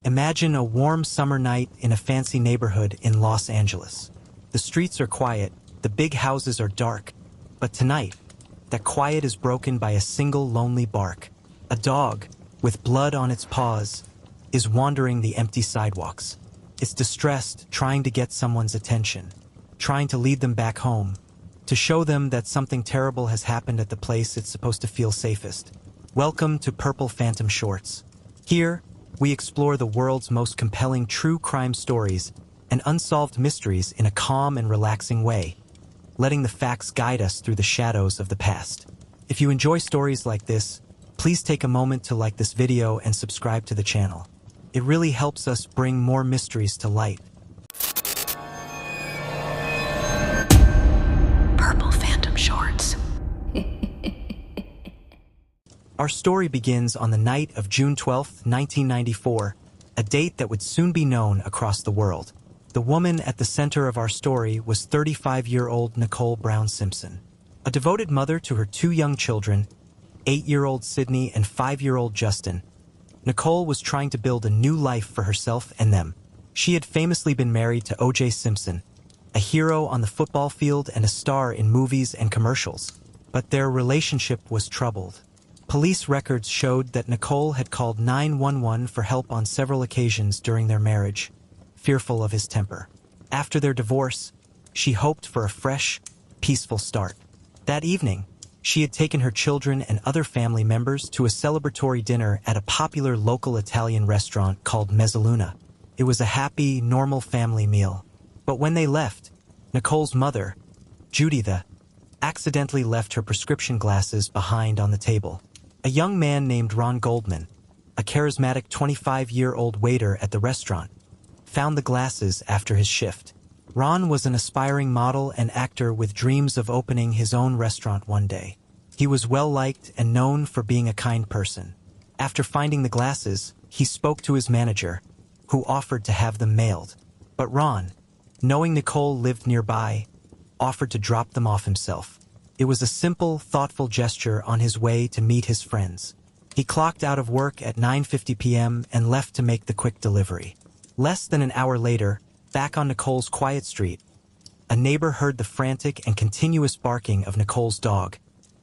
Imagine a warm summer night in a fancy neighborhood in Los Angeles. The streets are quiet, the big houses are dark, but tonight, that quiet is broken by a single lonely bark. A dog, with blood on its paws, is wandering the empty sidewalks. It's distressed, trying to get someone's attention, trying to lead them back home, to show them that something terrible has happened at the place it's supposed to feel safest. Welcome to Purple Phantom Shorts. Here, we explore the world's most compelling true crime stories and unsolved mysteries in a calm and relaxing way, letting the facts guide us through the shadows of the past. If you enjoy stories like this, please take a moment to like this video and subscribe to the channel. It really helps us bring more mysteries to light. Purple Phantom Shorts. Our story begins on the night of June 12, 1994, a date that would soon be known across the world. The woman at the center of our story was 35-year-old Nicole Brown Simpson. A devoted mother to her two young children, 8-year-old Sydney and 5-year-old Justin, Nicole was trying to build a new life for herself and them. She had famously been married to O.J. Simpson, a hero on the football field and a star in movies and commercials. But their relationship was troubled. Police records showed that Nicole had called 911 for help on several occasions during their marriage, fearful of his temper. After their divorce, she hoped for a fresh, peaceful start. That evening, she had taken her children and other family members to a celebratory dinner at a popular local Italian restaurant called Mezzaluna. It was a happy, normal family meal. But when they left, Nicole's mother, Juditha, accidentally left her prescription glasses behind on the table. A young man named Goldman, a charismatic 25-year-old waiter at the restaurant, found the glasses after his shift. Ron was an aspiring model and actor with dreams of opening his own restaurant one day. He was well-liked and known for being a kind person. After finding the glasses, he spoke to his manager, who offered to have them mailed. But Ron, knowing Nicole lived nearby, offered to drop them off himself. It was a simple, thoughtful gesture on his way to meet his friends. He clocked out of work at 9:50 p.m. and left to make the quick delivery. Less than an hour later, back on Nicole's quiet street, a neighbor heard the frantic and continuous barking of Nicole's dog,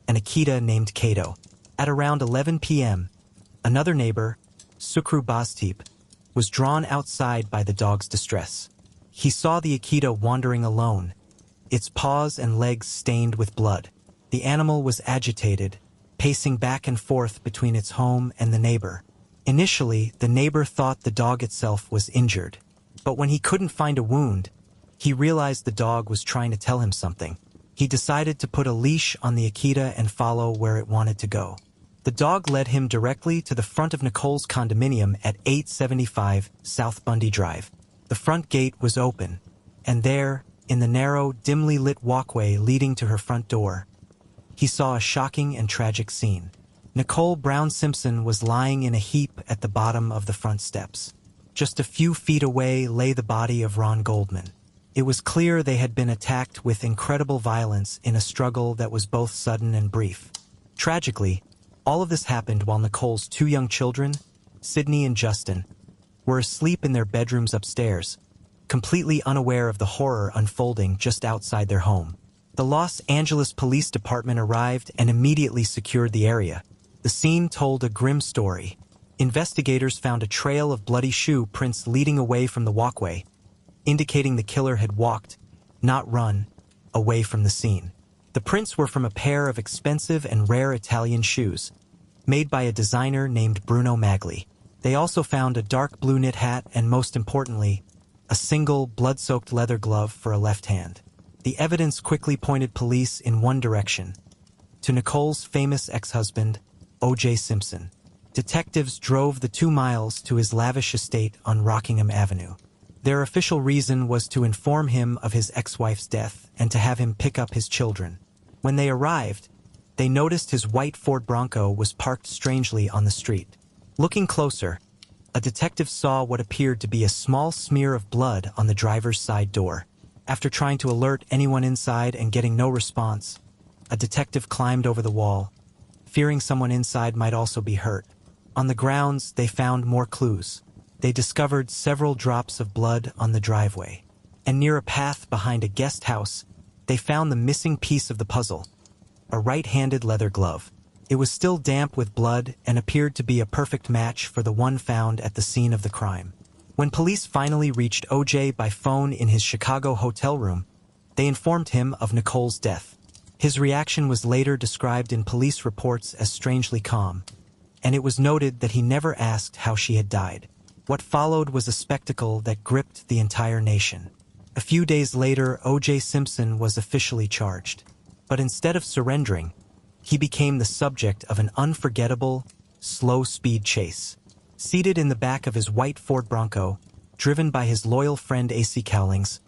an Akita named Kato. At around 11 p.m., another neighbor, Sukru Baztip, was drawn outside by the dog's distress. He saw the Akita wandering alone, its paws and legs stained with blood. The animal was agitated, pacing back and forth between its home and the neighbor. Initially, the neighbor thought the dog itself was injured, but when he couldn't find a wound, he realized the dog was trying to tell him something. He decided to put a leash on the Akita and follow where it wanted to go. The dog led him directly to the front of Nicole's condominium at 875 South Bundy Drive. The front gate was open, and there, in the narrow, dimly lit walkway leading to her front door, he saw a shocking and tragic scene. Nicole Brown Simpson was lying in a heap at the bottom of the front steps. Just a few feet away lay the body of Ron Goldman. It was clear they had been attacked with incredible violence in a struggle that was both sudden and brief. Tragically, all of this happened while Nicole's two young children, Sydney and Justin, were asleep in their bedrooms upstairs, completely unaware of the horror unfolding just outside their home. The Los Angeles Police Department arrived and immediately secured the area. The scene told a grim story. Investigators found a trail of bloody shoe prints leading away from the walkway, indicating the killer had walked, not run, away from the scene. The prints were from a pair of expensive and rare Italian shoes, made by a designer named Bruno Magli. They also found a dark blue knit hat and, most importantly, a single blood-soaked leather glove for a left hand. The evidence quickly pointed police in one direction, to Nicole's famous ex-husband, O.J. Simpson. Detectives drove the 2 miles to his lavish estate on Rockingham Avenue. Their official reason was to inform him of his ex-wife's death and to have him pick up his children. When they arrived, they noticed his white Ford Bronco was parked strangely on the street. Looking closer, a detective saw what appeared to be a small smear of blood on the driver's side door. After trying to alert anyone inside and getting no response, a detective climbed over the wall, fearing someone inside might also be hurt. On the grounds, they found more clues. They discovered several drops of blood on the driveway, and near a path behind a guest house, they found the missing piece of the puzzle, a right-handed leather glove. It was still damp with blood and appeared to be a perfect match for the one found at the scene of the crime. When police finally reached O.J. by phone in his Chicago hotel room, they informed him of Nicole's death. His reaction was later described in police reports as strangely calm, and it was noted that he never asked how she had died. What followed was a spectacle that gripped the entire nation. A few days later, O.J. Simpson was officially charged. But instead of surrendering, he became the subject of an unforgettable, slow-speed chase. Seated in the back of his white Ford Bronco, driven by his loyal friend A.C. Cowlings,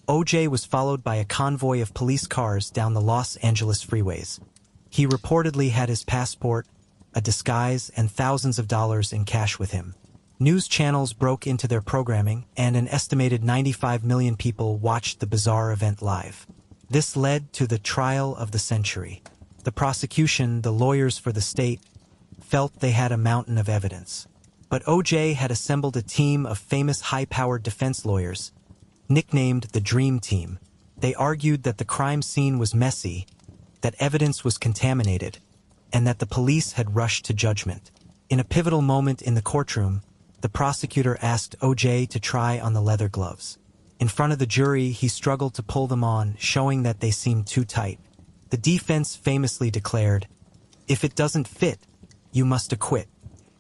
O.J. was followed by a convoy of police cars down the Los Angeles freeways. He reportedly had his passport, a disguise, and thousands of dollars in cash with him. News channels broke into their programming, and an estimated 95 million people watched the bizarre event live. This led to the trial of the century. The prosecution, the lawyers for the state, felt they had a mountain of evidence. But O.J. had assembled a team of famous high-powered defense lawyers, nicknamed the Dream Team. They argued that the crime scene was messy, that evidence was contaminated, and that the police had rushed to judgment. In a pivotal moment in the courtroom, the prosecutor asked O.J. to try on the leather gloves. In front of the jury, he struggled to pull them on, showing that they seemed too tight. The defense famously declared, "If it doesn't fit, you must acquit."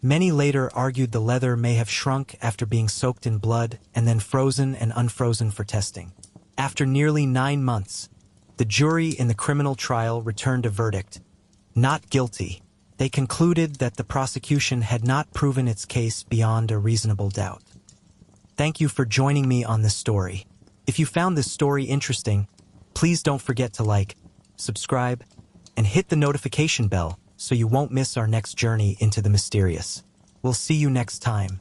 Many later argued the leather may have shrunk after being soaked in blood and then frozen and unfrozen for testing. After nearly 9 months, the jury in the criminal trial returned a verdict, not guilty. They concluded that the prosecution had not proven its case beyond a reasonable doubt. Thank you for joining me on this story. If you found this story interesting, please don't forget to like, subscribe, and hit the notification bell so you won't miss our next journey into the mysterious. We'll see you next time.